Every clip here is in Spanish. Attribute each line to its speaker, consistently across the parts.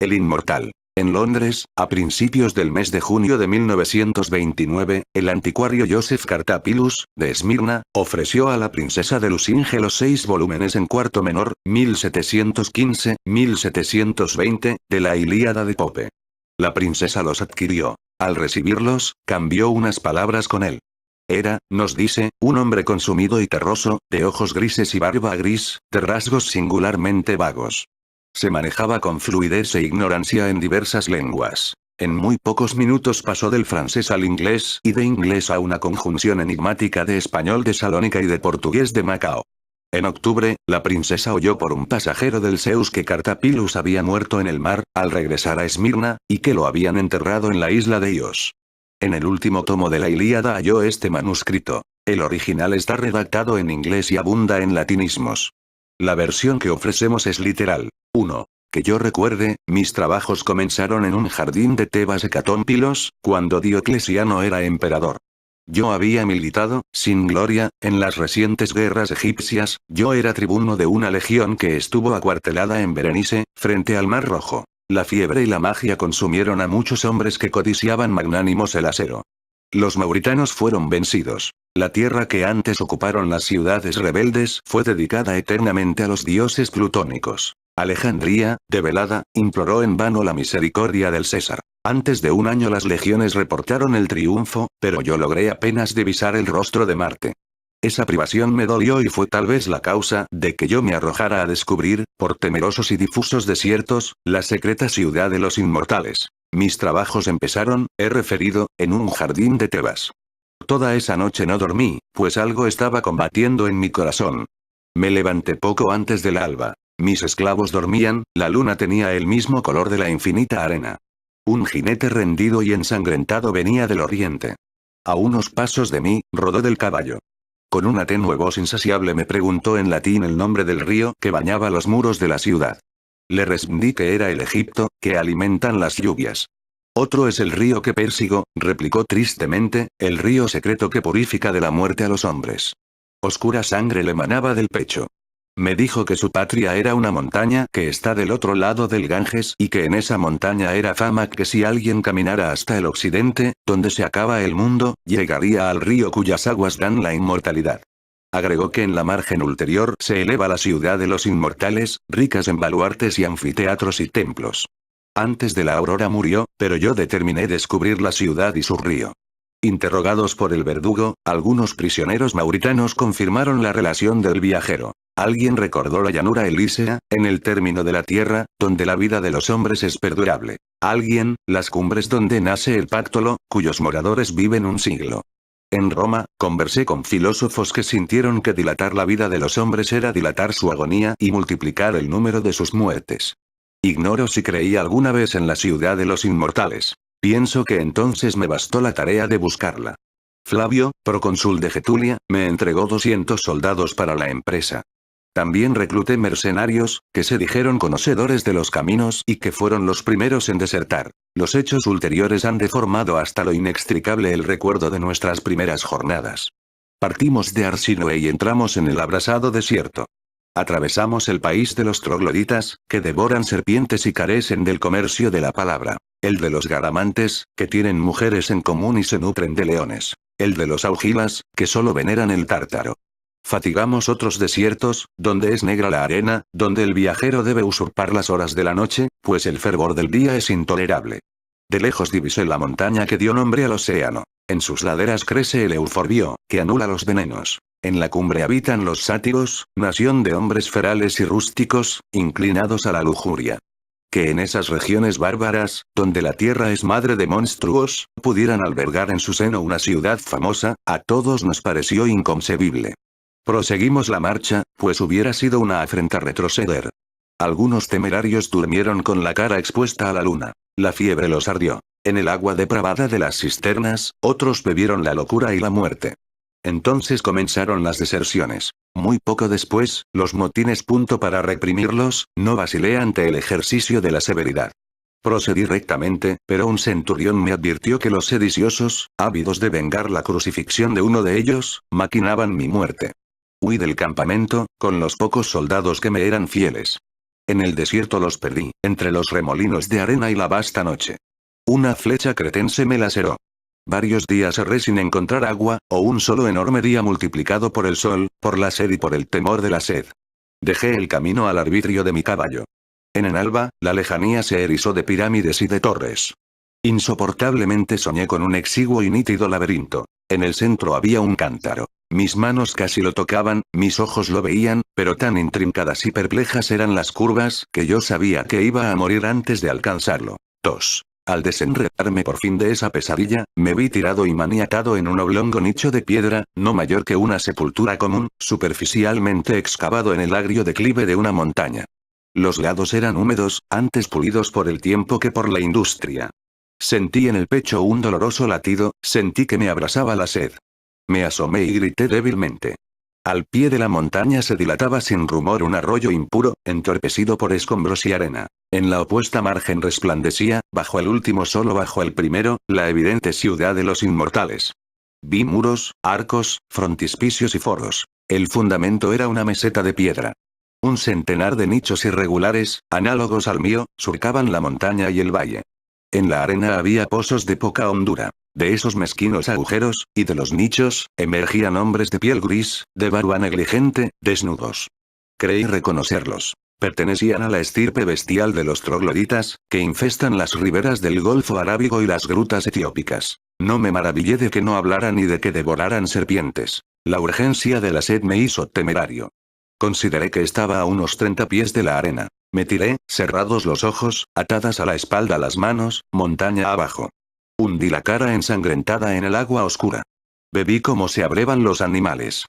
Speaker 1: el inmortal. En Londres, a principios del mes de junio de 1929, el anticuario Joseph Cartapilus, de Esmirna, ofreció a la princesa de Lusinge los 6 volúmenes en cuarto menor, 1715-1720, de la Ilíada de Pope. La princesa los adquirió. Al recibirlos, cambió unas palabras con él. Era, nos dice, un hombre consumido y terroso, de ojos grises y barba gris, de rasgos singularmente vagos. Se manejaba con fluidez e ignorancia en diversas lenguas. En muy pocos minutos pasó del francés al inglés y de inglés a una conjunción enigmática de español de Salónica y de portugués de Macao. En octubre, la princesa oyó por un pasajero del Zeus que Cartapilus había muerto en el mar, al regresar a Esmirna, y que lo habían enterrado en la isla de Ios. En el último tomo de la Ilíada halló este manuscrito. El original está redactado en inglés y abunda en latinismos. La versión que ofrecemos es literal. 1. Que yo recuerde, mis trabajos comenzaron en un jardín de Tebas Hecatómpilos, cuando Diocleciano era emperador. Yo había militado, sin gloria, en las recientes guerras egipcias, yo era tribuno de una legión que estuvo acuartelada en Berenice, frente al Mar Rojo. La fiebre y la magia consumieron a muchos hombres que codiciaban magnánimos el acero. Los mauritanos fueron vencidos. La tierra que antes ocuparon las ciudades rebeldes fue dedicada eternamente a los dioses plutónicos. Alejandría, debelada, imploró en vano la misericordia del César. Antes de un año las legiones reportaron el triunfo, pero yo logré apenas divisar el rostro de Marte. Esa privación me dolió y fue tal vez la causa de que yo me arrojara a descubrir, por temerosos y difusos desiertos, la secreta ciudad de los inmortales. Mis trabajos empezaron, he referido, en un jardín de Tebas. Toda esa noche no dormí, pues algo estaba combatiendo en mi corazón. Me levanté poco antes del alba. Mis esclavos dormían, la luna tenía el mismo color de la infinita arena. Un jinete rendido y ensangrentado venía del oriente. A unos pasos de mí, rodó del caballo. Con una tenue voz insaciable me preguntó en latín el nombre del río que bañaba los muros de la ciudad. Le respondí que era el Egipto, que alimentan las lluvias. Otro es el río que persigo, replicó tristemente, el río secreto que purifica de la muerte a los hombres. Oscura sangre le manaba del pecho. Me dijo que su patria era una montaña que está del otro lado del Ganges y que en esa montaña era fama que si alguien caminara hasta el occidente, donde se acaba el mundo, llegaría al río cuyas aguas dan la inmortalidad. Agregó que en la margen ulterior se eleva la ciudad de los inmortales, ricas en baluartes y anfiteatros y templos. Antes de la aurora murió, pero yo determiné descubrir la ciudad y su río. Interrogados por el verdugo, algunos prisioneros mauritanos confirmaron la relación del viajero. Alguien recordó la llanura elísea, en el término de la tierra, donde la vida de los hombres es perdurable. Alguien, las cumbres donde nace el Páctolo, cuyos moradores viven un siglo. En Roma, conversé con filósofos que sintieron que dilatar la vida de los hombres era dilatar su agonía y multiplicar el número de sus muertes. Ignoro si creí alguna vez en la ciudad de los inmortales. Pienso que entonces me bastó la tarea de buscarla. Flavio, procónsul de Getulia, me entregó 200 soldados para la empresa. También recluté mercenarios, que se dijeron conocedores de los caminos y que fueron los primeros en desertar. Los hechos ulteriores han deformado hasta lo inextricable el recuerdo de nuestras primeras jornadas. Partimos de Arsinoe y entramos en el abrasado desierto. Atravesamos el país de los trogloditas, que devoran serpientes y carecen del comercio de la palabra. El de los garamantes, que tienen mujeres en común y se nutren de leones. El de los augilas, que solo veneran el tártaro. Fatigamos otros desiertos, donde es negra la arena, donde el viajero debe usurpar las horas de la noche, pues el fervor del día es intolerable. De lejos divisé la montaña que dio nombre al océano. En sus laderas crece el euforbio, que anula los venenos. En la cumbre habitan los sátiros, nación de hombres ferales y rústicos, inclinados a la lujuria. Que en esas regiones bárbaras, donde la tierra es madre de monstruos, pudieran albergar en su seno una ciudad famosa, a todos nos pareció inconcebible. Proseguimos la marcha, pues hubiera sido una afrenta retroceder. Algunos temerarios durmieron con la cara expuesta a la luna. La fiebre los ardió. En el agua depravada de las cisternas, otros bebieron la locura y la muerte. Entonces comenzaron las deserciones. Muy poco después, los motines. Para reprimirlos, no vacilé ante el ejercicio de la severidad. Procedí rectamente, pero un centurión me advirtió que los sediciosos, ávidos de vengar la crucifixión de uno de ellos, maquinaban mi muerte. Huí del campamento, con los pocos soldados que me eran fieles. En el desierto los perdí, entre los remolinos de arena y la vasta noche. Una flecha cretense me laceró. Varios días erré sin encontrar agua, o un solo enorme día multiplicado por el sol, por la sed y por el temor de la sed. Dejé el camino al arbitrio de mi caballo. En Enalba, la lejanía se erizó de pirámides y de torres. Insoportablemente soñé con un exiguo y nítido laberinto. En el centro había un cántaro. Mis manos casi lo tocaban, mis ojos lo veían, pero tan intrincadas y perplejas eran las curvas, que yo sabía que iba a morir antes de alcanzarlo. Al desenredarme por fin de esa pesadilla, me vi tirado y maniatado en un oblongo nicho de piedra, no mayor que una sepultura común, superficialmente excavado en el agrio declive de una montaña. Los lados eran húmedos, antes pulidos por el tiempo que por la industria. Sentí en el pecho un doloroso latido, sentí que me abrasaba la sed. Me asomé y grité débilmente. Al pie de la montaña se dilataba sin rumor un arroyo impuro, entorpecido por escombros y arena. En la opuesta margen resplandecía, bajo el último sol o bajo el primero, la evidente ciudad de los inmortales. Vi muros, arcos, frontispicios y foros. El fundamento era una meseta de piedra. Un centenar de nichos irregulares, análogos al mío, surcaban la montaña y el valle. En la arena había pozos de poca hondura. De esos mezquinos agujeros, y de los nichos, emergían hombres de piel gris, de barba negligente, desnudos. Creí reconocerlos. Pertenecían a la estirpe bestial de los trogloditas, que infestan las riberas del Golfo Arábigo y las grutas etiópicas. No me maravillé de que no hablaran ni de que devoraran serpientes. La urgencia de la sed me hizo temerario. Consideré que estaba a unos 30 pies de la arena. Me tiré, cerrados los ojos, atadas a la espalda las manos, montaña abajo. Hundí la cara ensangrentada en el agua oscura. Bebí como se abrevan los animales.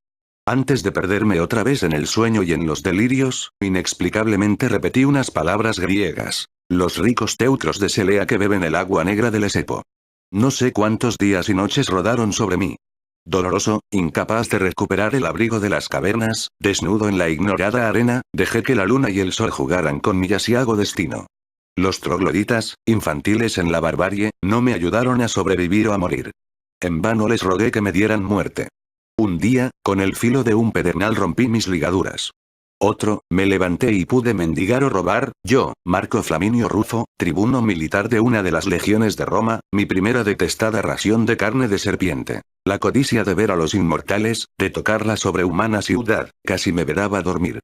Speaker 1: Antes de perderme otra vez en el sueño y en los delirios, inexplicablemente repetí unas palabras griegas. Los ricos teutros de Selea que beben el agua negra del Esepo. No sé cuántos días y noches rodaron sobre mí. Doloroso, incapaz de recuperar el abrigo de las cavernas, desnudo en la ignorada arena, dejé que la luna y el sol jugaran con mi asiago destino. Los trogloditas, infantiles en la barbarie, no me ayudaron a sobrevivir o a morir. En vano les rogué que me dieran muerte. Un día, con el filo de un pedernal rompí mis ligaduras. Otro, me levanté y pude mendigar o robar, yo, Marco Flaminio Rufo, tribuno militar de una de las legiones de Roma, mi primera detestada ración de carne de serpiente. La codicia de ver a los inmortales, de tocar la sobrehumana ciudad, casi me vedaba dormir.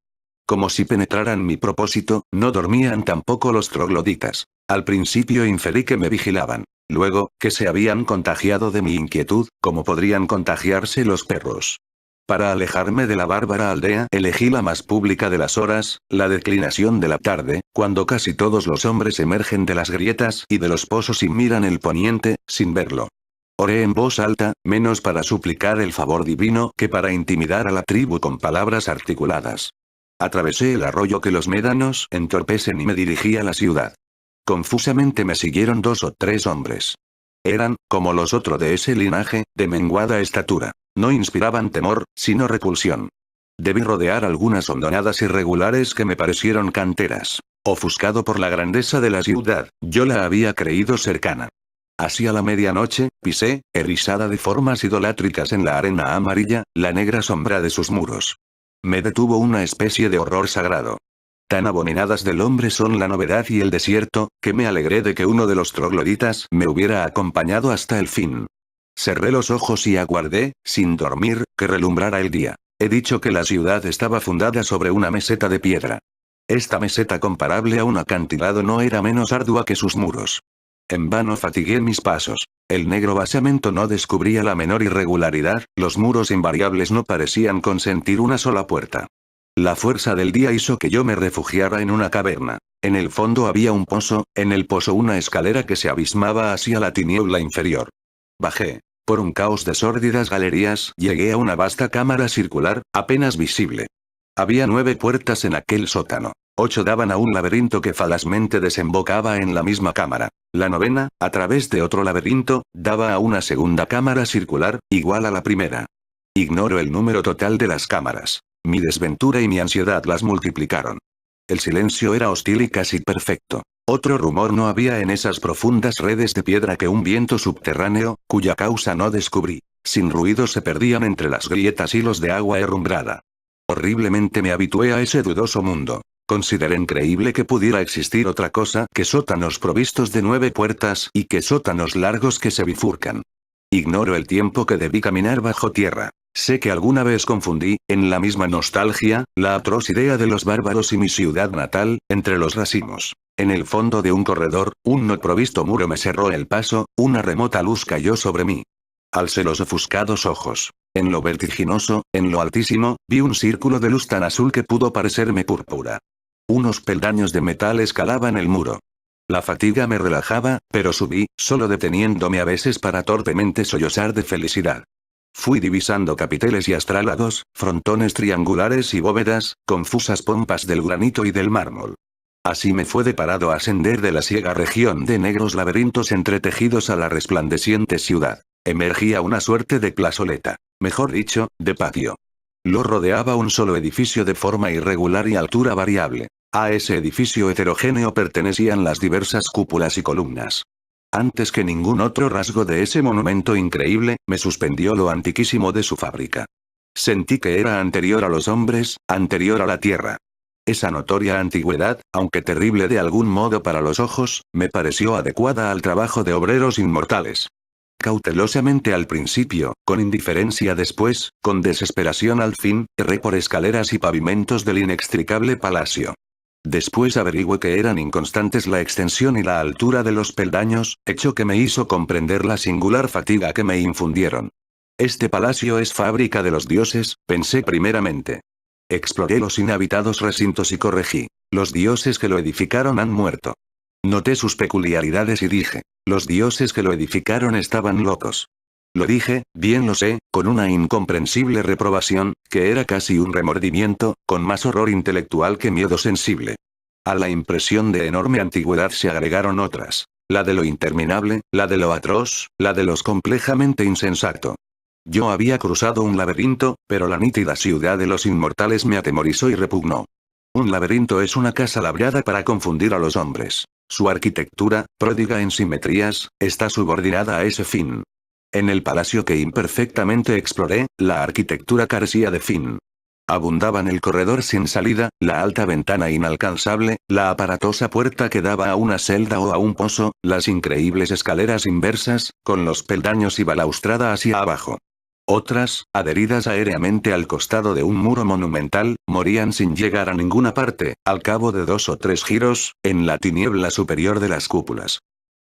Speaker 1: Como si penetraran mi propósito, no dormían tampoco los trogloditas. Al principio inferí que me vigilaban. Luego, que se habían contagiado de mi inquietud, como podrían contagiarse los perros. Para alejarme de la bárbara aldea, elegí la más pública de las horas, la declinación de la tarde, cuando casi todos los hombres emergen de las grietas y de los pozos y miran el poniente, sin verlo. Oré en voz alta, menos para suplicar el favor divino que para intimidar a la tribu con palabras articuladas. Atravesé el arroyo que los médanos entorpecen y me dirigí a la ciudad. Confusamente me siguieron 2 o 3 hombres. Eran, como los otros de ese linaje, de menguada estatura. No inspiraban temor, sino repulsión. Debí rodear algunas hondonadas irregulares que me parecieron canteras. Ofuscado por la grandeza de la ciudad, yo la había creído cercana. Hacia la medianoche, pisé, erizada de formas idolátricas en la arena amarilla, la negra sombra de sus muros. Me detuvo una especie de horror sagrado. Tan abominadas del hombre son la novedad y el desierto, que me alegré de que uno de los trogloditas me hubiera acompañado hasta el fin. Cerré los ojos y aguardé, sin dormir, que relumbrara el día. He dicho que la ciudad estaba fundada sobre una meseta de piedra. Esta meseta comparable a un acantilado no era menos ardua que sus muros. En vano fatigué mis pasos. El negro basamento no descubría la menor irregularidad, los muros invariables no parecían consentir una sola puerta. La fuerza del día hizo que yo me refugiara en una caverna. En el fondo había un pozo, en el pozo una escalera que se abismaba hacia la tiniebla inferior. Bajé. Por un caos de sórdidas galerías, llegué a una vasta cámara circular, apenas visible. Había 9 puertas en aquel sótano. 8 daban a un laberinto que falazmente desembocaba en la misma cámara. La 9ª, a través de otro laberinto, daba a una segunda cámara circular, igual a la primera. Ignoro el número total de las cámaras. Mi desventura y mi ansiedad las multiplicaron. El silencio era hostil y casi perfecto. Otro rumor no había en esas profundas redes de piedra que un viento subterráneo, cuya causa no descubrí. Sin ruido se perdían entre las grietas hilos de agua herrumbrada. Horriblemente me habitué a ese dudoso mundo. Consideré increíble que pudiera existir otra cosa que sótanos provistos de 9 puertas y que sótanos largos que se bifurcan. Ignoro el tiempo que debí caminar bajo tierra. Sé que alguna vez confundí, en la misma nostalgia, la atroz idea de los bárbaros y mi ciudad natal, entre los racimos. En el fondo de un corredor, un no provisto muro me cerró el paso, una remota luz cayó sobre mí. Alcé los ofuscados ojos. En lo vertiginoso, en lo altísimo, vi un círculo de luz tan azul que pudo parecerme púrpura. Unos peldaños de metal escalaban el muro. La fatiga me relajaba, pero subí, solo deteniéndome a veces para torpemente sollozar de felicidad. Fui divisando capiteles y astrálados, frontones triangulares y bóvedas, confusas pompas del granito y del mármol. Así me fue deparado ascender de la ciega región de negros laberintos entretejidos a la resplandeciente ciudad. Emergía una suerte de plazoleta. Mejor dicho, de patio. Lo rodeaba un solo edificio de forma irregular y altura variable. A ese edificio heterogéneo pertenecían las diversas cúpulas y columnas. Antes que ningún otro rasgo de ese monumento increíble, me suspendió lo antiquísimo de su fábrica. Sentí que era anterior a los hombres, anterior a la tierra. Esa notoria antigüedad, aunque terrible de algún modo para los ojos, me pareció adecuada al trabajo de obreros inmortales. Cautelosamente al principio, con indiferencia después, con desesperación al fin, erré por escaleras y pavimentos del inextricable palacio. Después averigüé que eran inconstantes la extensión y la altura de los peldaños, hecho que me hizo comprender la singular fatiga que me infundieron. Este palacio es fábrica de los dioses, pensé primeramente. Exploré los inhabitados recintos y corregí. Los dioses que lo edificaron han muerto. Noté sus peculiaridades y dije, los dioses que lo edificaron estaban locos. Lo dije, bien lo sé, con una incomprensible reprobación, que era casi un remordimiento, con más horror intelectual que miedo sensible. A la impresión de enorme antigüedad se agregaron otras. La de lo interminable, la de lo atroz, la de los complejamente insensato. Yo había cruzado un laberinto, pero la nítida ciudad de los inmortales me atemorizó y repugnó. Un laberinto es una casa labrada para confundir a los hombres. Su arquitectura, pródiga en simetrías, está subordinada a ese fin. En el palacio que imperfectamente exploré, la arquitectura carecía de fin. Abundaban el corredor sin salida, la alta ventana inalcanzable, la aparatosa puerta que daba a una celda o a un pozo, las increíbles escaleras inversas, con los peldaños y balaustrada hacia abajo. Otras, adheridas aéreamente al costado de un muro monumental, morían sin llegar a ninguna parte, al cabo de 2 o 3 giros, en la tiniebla superior de las cúpulas.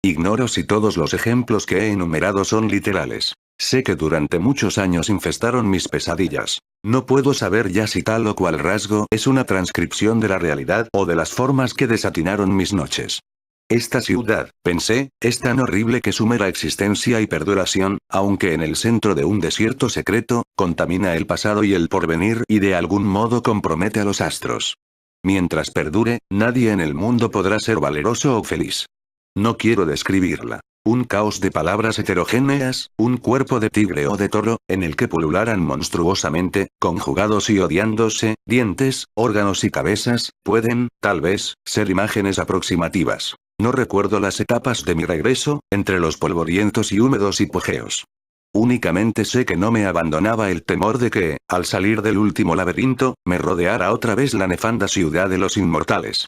Speaker 1: Ignoro si todos los ejemplos que he enumerado son literales. Sé que durante muchos años infestaron mis pesadillas. No puedo saber ya si tal o cual rasgo es una transcripción de la realidad o de las formas que desatinaron mis noches. Esta ciudad, pensé, es tan horrible que su mera existencia y perduración, aunque en el centro de un desierto secreto, contamina el pasado y el porvenir y de algún modo compromete a los astros. Mientras perdure, nadie en el mundo podrá ser valeroso o feliz. No quiero describirla. Un caos de palabras heterogéneas, un cuerpo de tigre o de toro, en el que pulularan monstruosamente, conjugados y odiándose, dientes, órganos y cabezas, pueden, tal vez, ser imágenes aproximativas. No recuerdo las etapas de mi regreso, entre los polvorientos y húmedos hipogeos. Únicamente sé que no me abandonaba el temor de que, al salir del último laberinto, me rodeara otra vez la nefanda ciudad de los inmortales.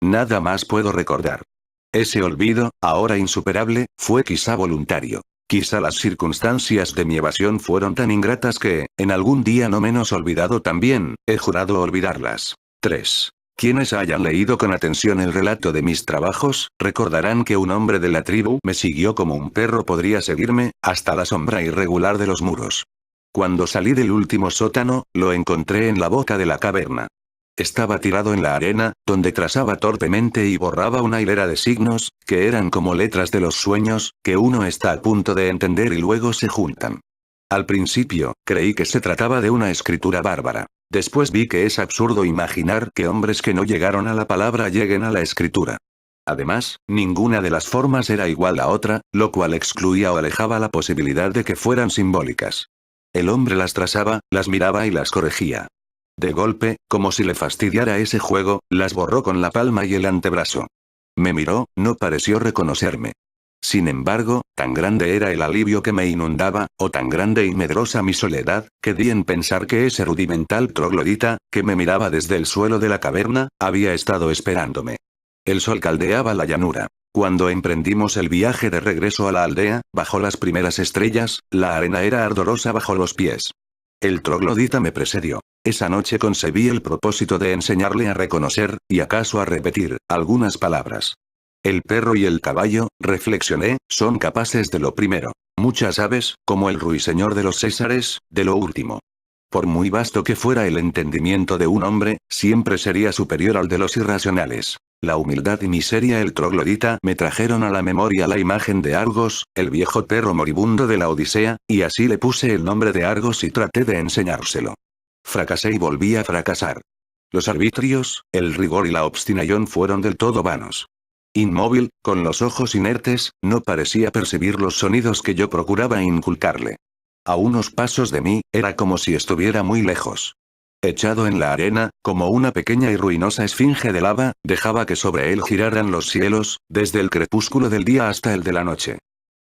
Speaker 1: Nada más puedo recordar. Ese olvido, ahora insuperable, fue quizá voluntario. Quizá las circunstancias de mi evasión fueron tan ingratas que, en algún día no menos olvidado también, he jurado olvidarlas. 3. Quienes hayan leído con atención el relato de mis trabajos, recordarán que un hombre de la tribu me siguió como un perro podría seguirme, hasta la sombra irregular de los muros. Cuando salí del último sótano, lo encontré en la boca de la caverna. Estaba tirado en la arena, donde trazaba torpemente y borraba una hilera de signos, que eran como letras de los sueños, que uno está a punto de entender y luego se juntan. Al principio, creí que se trataba de una escritura bárbara. Después vi que es absurdo imaginar que hombres que no llegaron a la palabra lleguen a la escritura. Además, ninguna de las formas era igual a otra, lo cual excluía o alejaba la posibilidad de que fueran simbólicas. El hombre las trazaba, las miraba y las corregía. De golpe, como si le fastidiara ese juego, las borró con la palma y el antebrazo. Me miró, no pareció reconocerme. Sin embargo, tan grande era el alivio que me inundaba, o tan grande y medrosa mi soledad, que di en pensar que ese rudimental troglodita, que me miraba desde el suelo de la caverna, había estado esperándome. El sol caldeaba la llanura. Cuando emprendimos el viaje de regreso a la aldea, bajo las primeras estrellas, la arena era ardorosa bajo los pies. El troglodita me precedió. Esa noche concebí el propósito de enseñarle a reconocer, y acaso a repetir, algunas palabras. El perro y el caballo, reflexioné, son capaces de lo primero. Muchas aves, como el ruiseñor de los Césares, de lo último. Por muy vasto que fuera el entendimiento de un hombre, siempre sería superior al de los irracionales. La humildad y miseria el troglodita me trajeron a la memoria la imagen de Argos, el viejo perro moribundo de la Odisea, y así le puse el nombre de Argos y traté de enseñárselo. Fracasé y volví a fracasar. Los arbitrios, el rigor y la obstinación fueron del todo vanos. Inmóvil, con los ojos inertes, no parecía percibir los sonidos que yo procuraba inculcarle. A unos pasos de mí, era como si estuviera muy lejos. Echado en la arena, como una pequeña y ruinosa esfinge de lava, dejaba que sobre él giraran los cielos, desde el crepúsculo del día hasta el de la noche.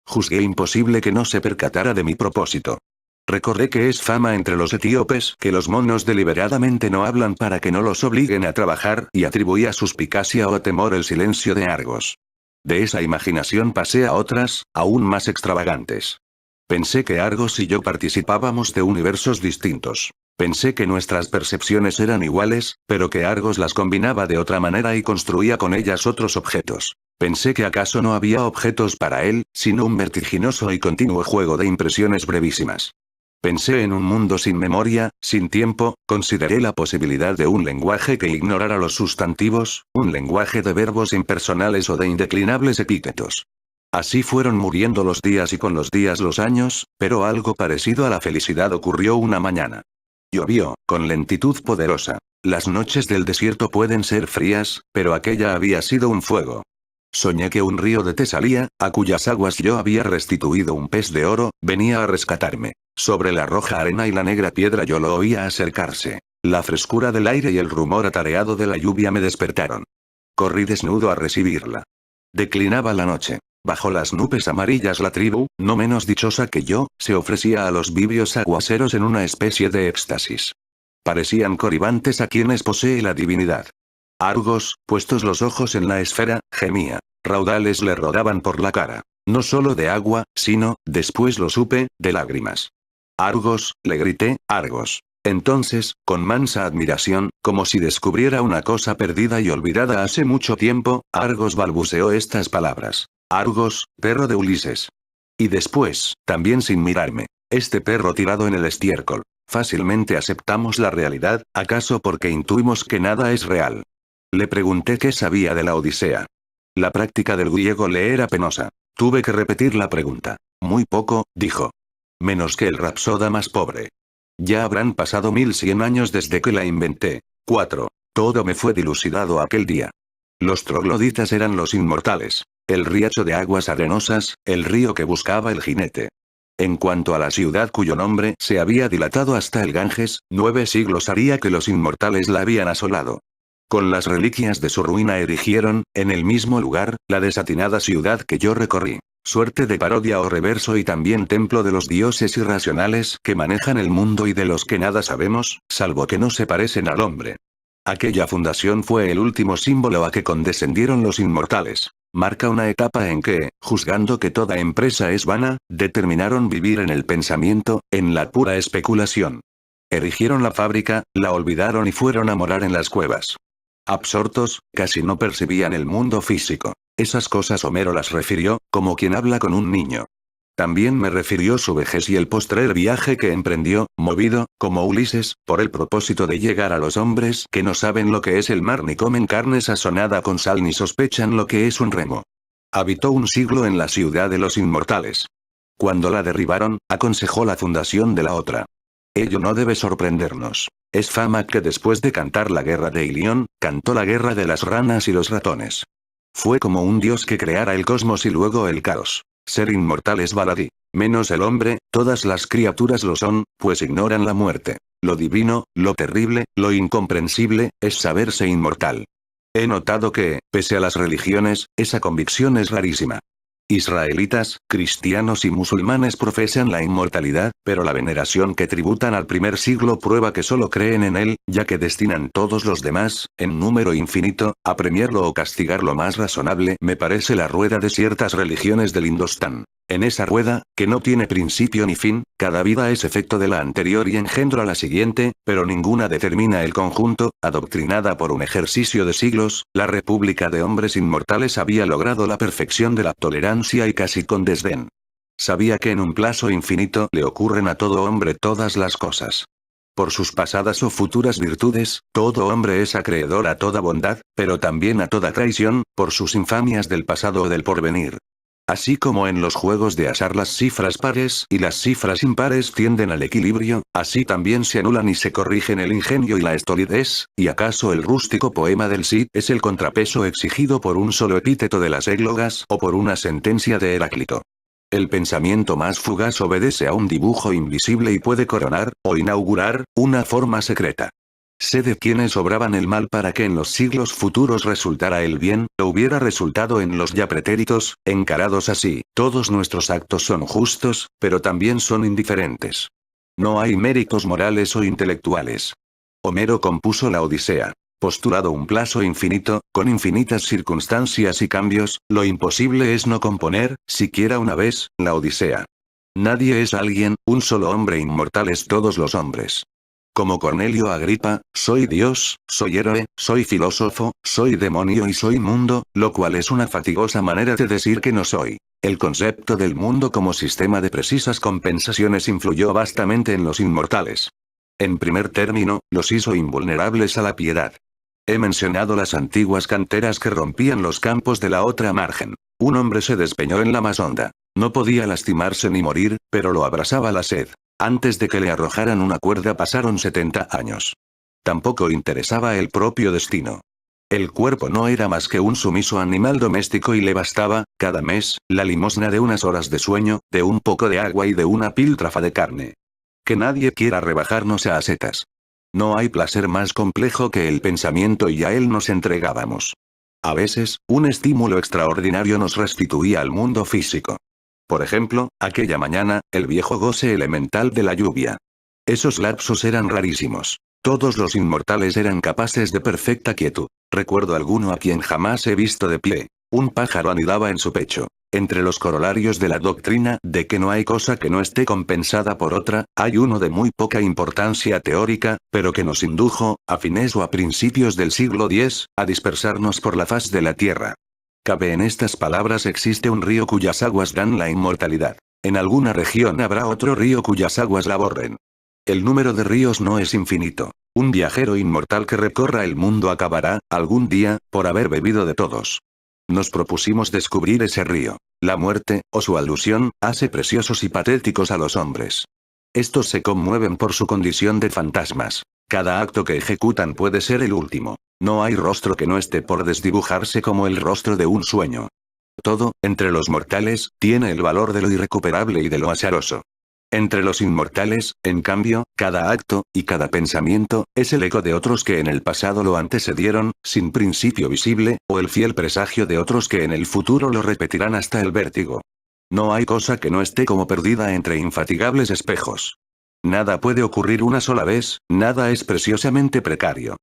Speaker 1: Juzgué imposible que no se percatara de mi propósito. Recordé que es fama entre los etíopes que los monos deliberadamente no hablan para que no los obliguen a trabajar y atribuí a suspicacia o a temor el silencio de Argos. De esa imaginación pasé a otras, aún más extravagantes. Pensé que Argos y yo participábamos de universos distintos. Pensé que nuestras percepciones eran iguales, pero que Argos las combinaba de otra manera y construía con ellas otros objetos. Pensé que acaso no había objetos para él, sino un vertiginoso y continuo juego de impresiones brevísimas. Pensé en un mundo sin memoria, sin tiempo, consideré la posibilidad de un lenguaje que ignorara los sustantivos, un lenguaje de verbos impersonales o de indeclinables epítetos. Así fueron muriendo los días y con los días los años, pero algo parecido a la felicidad ocurrió una mañana. Llovió, con lentitud poderosa. Las noches del desierto pueden ser frías, pero aquella había sido un fuego. Soñé que un río de Tesalía, a cuyas aguas yo había restituido un pez de oro, venía a rescatarme. Sobre la roja arena y la negra piedra yo lo oía acercarse. La frescura del aire y el rumor atareado de la lluvia me despertaron. Corrí desnudo a recibirla. Declinaba la noche. Bajo las nubes amarillas la tribu, no menos dichosa que yo, se ofrecía a los vivios aguaceros en una especie de éxtasis. Parecían coribantes a quienes posee la divinidad. Argos, puestos los ojos en la esfera, gemía. Raudales le rodaban por la cara. No solo de agua, sino, después lo supe, de lágrimas. Argos, le grité, Argos. Entonces, con mansa admiración, como si descubriera una cosa perdida y olvidada hace mucho tiempo, Argos balbuceó estas palabras. Argos, perro de Ulises. Y después, también sin mirarme, este perro tirado en el estiércol. Fácilmente aceptamos la realidad, ¿acaso porque intuimos que nada es real? Le pregunté qué sabía de la Odisea. La práctica del griego le era penosa. Tuve que repetir la pregunta. Muy poco, dijo. Menos que el rapsoda más pobre. Ya habrán pasado 1100 años desde que la inventé. 4. Todo me fue dilucidado aquel día. Los trogloditas eran los inmortales. El riacho de aguas arenosas, el río que buscaba el jinete. En cuanto a la ciudad cuyo nombre se había dilatado hasta el Ganges, 9 siglos haría que los inmortales la habían asolado. Con las reliquias de su ruina erigieron, en el mismo lugar, la desatinada ciudad que yo recorrí. Suerte de parodia o reverso y también templo de los dioses irracionales que manejan el mundo y de los que nada sabemos, salvo que no se parecen al hombre. Aquella fundación fue el último símbolo a que condescendieron los inmortales. Marca una etapa en que, juzgando que toda empresa es vana, determinaron vivir en el pensamiento, en la pura especulación. Erigieron la fábrica, la olvidaron y fueron a morar en las cuevas. Absortos, casi no percibían el mundo físico. Esas cosas Homero las refirió, como quien habla con un niño. También me refirió su vejez y el postrer viaje que emprendió, movido, como Ulises, por el propósito de llegar a los hombres que no saben lo que es el mar ni comen carne sazonada con sal ni sospechan lo que es un remo. Habitó un siglo en la ciudad de los inmortales. Cuando la derribaron, aconsejó la fundación de la otra. Ello no debe sorprendernos. Es fama que después de cantar la guerra de Ilión, cantó la guerra de las ranas y los ratones. Fue como un dios que creara el cosmos y luego el caos. Ser inmortal es baladí. Menos el hombre, todas las criaturas lo son, pues ignoran la muerte. Lo divino, lo terrible, lo incomprensible, es saberse inmortal. He notado que, pese a las religiones, esa convicción es rarísima. Israelitas, cristianos y musulmanes profesan la inmortalidad, pero la veneración que tributan al primer siglo prueba que solo creen en él, ya que destinan todos los demás, en número infinito, a premiarlo o castigarlo más razonable me parece la rueda de ciertas religiones del Indostán. En esa rueda, que no tiene principio ni fin, cada vida es efecto de la anterior y engendra la siguiente, pero ninguna determina el conjunto, adoctrinada por un ejercicio de siglos, la República de Hombres Inmortales había logrado la perfección de la tolerancia y casi con desdén. Sabía que en un plazo infinito le ocurren a todo hombre todas las cosas. Por sus pasadas o futuras virtudes, todo hombre es acreedor a toda bondad, pero también a toda traición, por sus infamias del pasado o del porvenir. Así como en los juegos de azar las cifras pares y las cifras impares tienden al equilibrio, así también se anulan y se corrigen el ingenio y la estolidez, y acaso el rústico poema del Cid es el contrapeso exigido por un solo epíteto de las églogas o por una sentencia de Heráclito. El pensamiento más fugaz obedece a un dibujo invisible y puede coronar, o inaugurar, una forma secreta. Sé de quienes obraban el mal para que en los siglos futuros resultara el bien, o hubiera resultado en los ya pretéritos, encarados así, todos nuestros actos son justos, pero también son indiferentes. No hay méritos morales o intelectuales. Homero compuso la Odisea. Postulado un plazo infinito, con infinitas circunstancias y cambios, lo imposible es no componer, siquiera una vez, la Odisea. Nadie es alguien, un solo hombre inmortal es todos los hombres. Como Cornelio Agripa, soy Dios, soy héroe, soy filósofo, soy demonio y soy mundo, lo cual es una fatigosa manera de decir que no soy. El concepto del mundo como sistema de precisas compensaciones influyó vastamente en los inmortales. En primer término, los hizo invulnerables a la piedad. He mencionado las antiguas canteras que rompían los campos de la otra margen. Un hombre se despeñó en la más honda. No podía lastimarse ni morir, pero lo abrasaba la sed. Antes de que le arrojaran una cuerda pasaron 70 años. Tampoco interesaba el propio destino. El cuerpo no era más que un sumiso animal doméstico y le bastaba, cada mes, la limosna de unas horas de sueño, de un poco de agua y de una piltrafa de carne. Que nadie quiera rebajarnos a asetas. No hay placer más complejo que el pensamiento y a él nos entregábamos. A veces, un estímulo extraordinario nos restituía al mundo físico. Por ejemplo, aquella mañana, el viejo goce elemental de la lluvia. Esos lapsos eran rarísimos. Todos los inmortales eran capaces de perfecta quietud. Recuerdo alguno a quien jamás he visto de pie. Un pájaro anidaba en su pecho. Entre los corolarios de la doctrina de que no hay cosa que no esté compensada por otra, hay uno de muy poca importancia teórica, pero que nos indujo, a fines o a principios del siglo X, a dispersarnos por la faz de la tierra. Cabe en estas palabras existe un río cuyas aguas dan la inmortalidad. En alguna región habrá otro río cuyas aguas la borren. El número de ríos no es infinito. Un viajero inmortal que recorra el mundo acabará, algún día, por haber bebido de todos. Nos propusimos descubrir ese río. La muerte, o su alusión, hace preciosos y patéticos a los hombres. Estos se conmueven por su condición de fantasmas. Cada acto que ejecutan puede ser el último. No hay rostro que no esté por desdibujarse como el rostro de un sueño. Todo, entre los mortales, tiene el valor de lo irrecuperable y de lo azaroso. Entre los inmortales, en cambio, cada acto, y cada pensamiento, es el eco de otros que en el pasado lo antecedieron, sin principio visible, o el fiel presagio de otros que en el futuro lo repetirán hasta el vértigo. No hay cosa que no esté como perdida entre infatigables espejos. Nada puede ocurrir una sola vez, nada es preciosamente precario.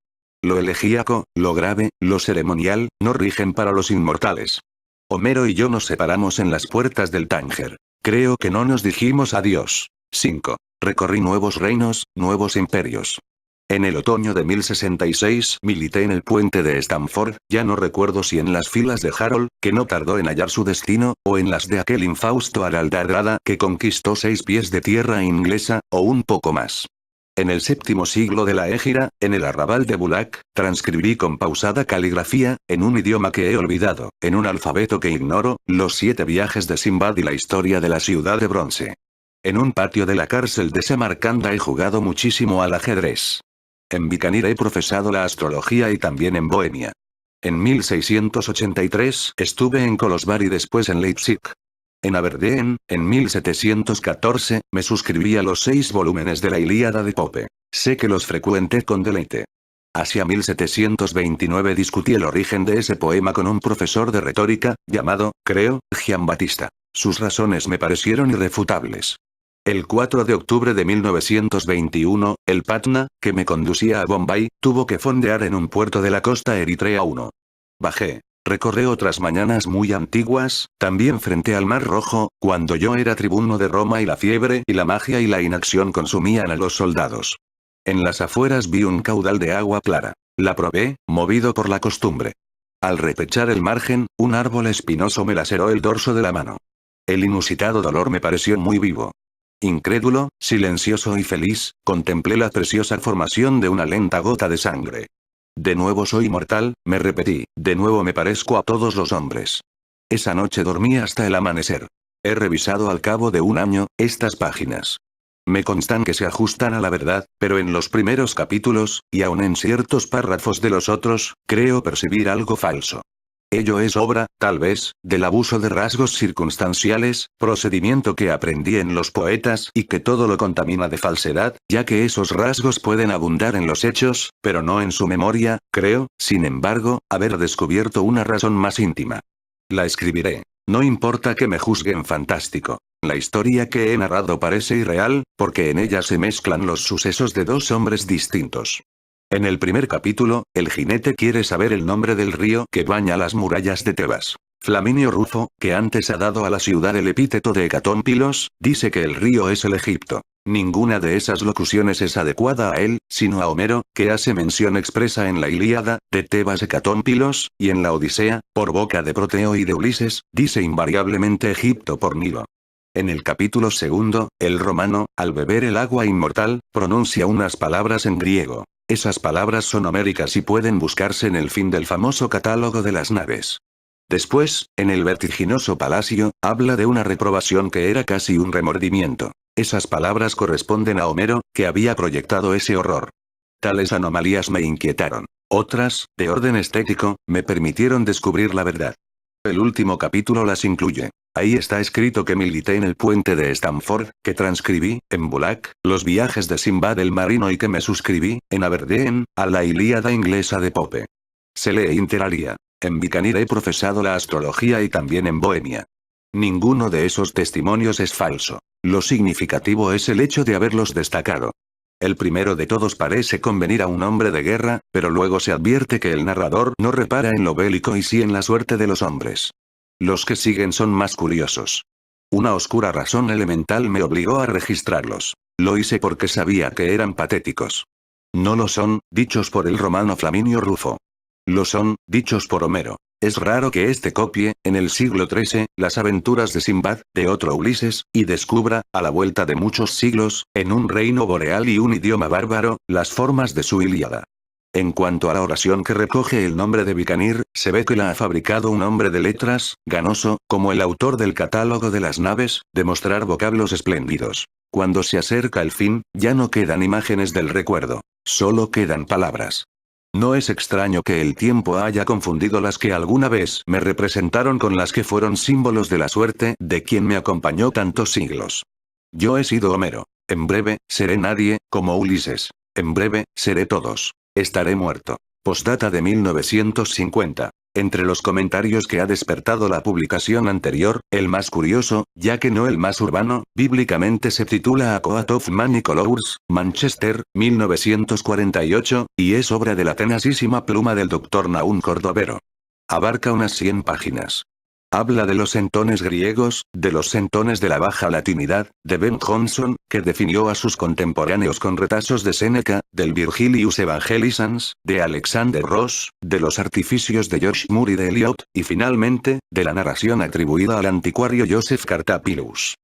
Speaker 1: Lo elegíaco, lo grave, lo ceremonial, no rigen para los inmortales. Homero y yo nos separamos en las puertas del Tánger. Creo que no nos dijimos adiós. 5. Recorrí nuevos reinos, nuevos imperios. En el otoño de 1066 milité en el puente de Stamford, ya no recuerdo si en las filas de Harold, que no tardó en hallar su destino, o en las de aquel infausto Haraldarrada que conquistó 6 pies de tierra inglesa, o un poco más. En el séptimo siglo de la Égira, en el arrabal de Bulak, transcribí con pausada caligrafía, en un idioma que he olvidado, en un alfabeto que ignoro, los 7 viajes de Simbad y la historia de la ciudad de bronce. En un patio de la cárcel de Samarcanda he jugado muchísimo al ajedrez. En Bikanir he profesado la astrología y también en Bohemia. En 1683 estuve en Kolosvar y después en Leipzig. En Aberdeen, en 1714, me suscribí a los 6 volúmenes de la Ilíada de Pope. Sé que los frecuenté con deleite. Hacia 1729 discutí el origen de ese poema con un profesor de retórica, llamado, creo, Giambattista. Sus razones me parecieron irrefutables. El 4 de octubre de 1921, el Patna, que me conducía a Bombay, tuvo que fondear en un puerto de la costa eritrea 1. Bajé. Recordé otras mañanas muy antiguas, también frente al Mar Rojo, cuando yo era tribuno de Roma y la fiebre y la magia y la inacción consumían a los soldados. En las afueras vi un caudal de agua clara. La probé, movido por la costumbre. Al repechar el margen, un árbol espinoso me laceró el dorso de la mano. El inusitado dolor me pareció muy vivo. Incrédulo, silencioso y feliz, contemplé la preciosa formación de una lenta gota de sangre. De nuevo soy mortal, me repetí, de nuevo me parezco a todos los hombres. Esa noche dormí hasta el amanecer. He revisado al cabo de un año, estas páginas. Me constan que se ajustan a la verdad, pero en los primeros capítulos, y aun en ciertos párrafos de los otros, creo percibir algo falso. Ello es obra, tal vez, del abuso de rasgos circunstanciales, procedimiento que aprendí en los poetas y que todo lo contamina de falsedad, ya que esos rasgos pueden abundar en los hechos, pero no en su memoria. Creo, sin embargo, haber descubierto una razón más íntima. La escribiré. No importa que me juzguen fantástico. La historia que he narrado parece irreal, porque en ella se mezclan los sucesos de dos hombres distintos. En el primer capítulo, el jinete quiere saber el nombre del río que baña las murallas de Tebas. Flaminio Rufo, que antes ha dado a la ciudad el epíteto de Hecatómpilos, dice que el río es el Egipto. Ninguna de esas locuciones es adecuada a él, sino a Homero, que hace mención expresa en la Ilíada, de Tebas Hecatómpilos, y en la Odisea, por boca de Proteo y de Ulises, dice invariablemente Egipto por Nilo. En el capítulo segundo, el romano, al beber el agua inmortal, pronuncia unas palabras en griego. Esas palabras son homéricas y pueden buscarse en el fin del famoso catálogo de las naves. Después, en el vertiginoso palacio, habla de una reprobación que era casi un remordimiento. Esas palabras corresponden a Homero, que había proyectado ese horror. Tales anomalías me inquietaron. Otras, de orden estético, me permitieron descubrir la verdad. El último capítulo las incluye. Ahí está escrito que milité en el puente de Stamford, que transcribí, en Bullock, los viajes de Sinbad el marino y que me suscribí, en Aberdeen, a la Ilíada inglesa de Pope. Se lee interalia. En Bicanir he profesado la astrología y también en Bohemia. Ninguno de esos testimonios es falso. Lo significativo es el hecho de haberlos destacado. El primero de todos parece convenir a un hombre de guerra, pero luego se advierte que el narrador no repara en lo bélico y sí en la suerte de los hombres. Los que siguen son más curiosos. Una oscura razón elemental me obligó a registrarlos. Lo hice porque sabía que eran patéticos. No lo son, dichos por el romano Flaminio Rufo. Lo son, dichos por Homero. Es raro que éste copie, en el siglo XIII, las aventuras de Sinbad, de otro Ulises, y descubra, a la vuelta de muchos siglos, en un reino boreal y un idioma bárbaro, las formas de su Ilíada. En cuanto a la oración que recoge el nombre de Bicanir, se ve que la ha fabricado un hombre de letras, ganoso, como el autor del catálogo de las naves, de mostrar vocablos espléndidos. Cuando se acerca el fin, ya no quedan imágenes del recuerdo. Solo quedan palabras. No es extraño que el tiempo haya confundido las que alguna vez me representaron con las que fueron símbolos de la suerte de quien me acompañó tantos siglos. Yo he sido Homero. En breve, seré nadie, como Ulises. En breve, seré todos. Estaré muerto. Postdata de 1950. Entre los comentarios que ha despertado la publicación anterior, el más curioso, ya que no el más urbano, bíblicamente se titula A Coat of Many Colours, Manchester, 1948, y es obra de la tenacísima pluma del Dr. Naum Cordovero. Abarca unas 100 páginas. Habla de los centones griegos, de los centones de la baja latinidad, de Ben Jonson, que definió a sus contemporáneos con retazos de Séneca, del Virgilius Evangelicans, de Alexander Ross, de los artificios de George Moore y de Eliot, y finalmente, de la narración atribuida al anticuario Joseph Cartapilus.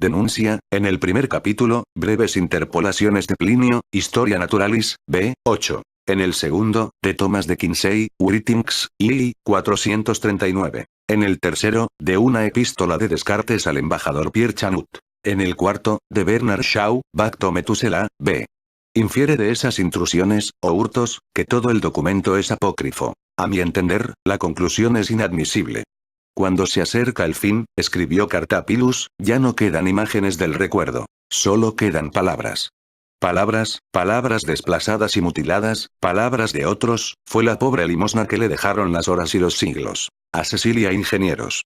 Speaker 1: Denuncia, en el primer capítulo, breves interpolaciones de Plinio, Historia Naturalis, b. 8. En el segundo, de Thomas de Quincey, Writings, I. 439. En el tercero, de una epístola de Descartes al embajador Pierre Chanut. En el cuarto, de Bernard Shaw, Back to Methuselah, b. Infiere de esas intrusiones, o hurtos, que todo el documento es apócrifo. A mi entender, la conclusión es inadmisible. Cuando se acerca el fin, escribió Cartapilus, ya no quedan imágenes del recuerdo. Solo quedan palabras. Palabras, palabras desplazadas y mutiladas, palabras de otros, fue la pobre limosna que le dejaron las horas y los siglos. A Cecilia ingenieros.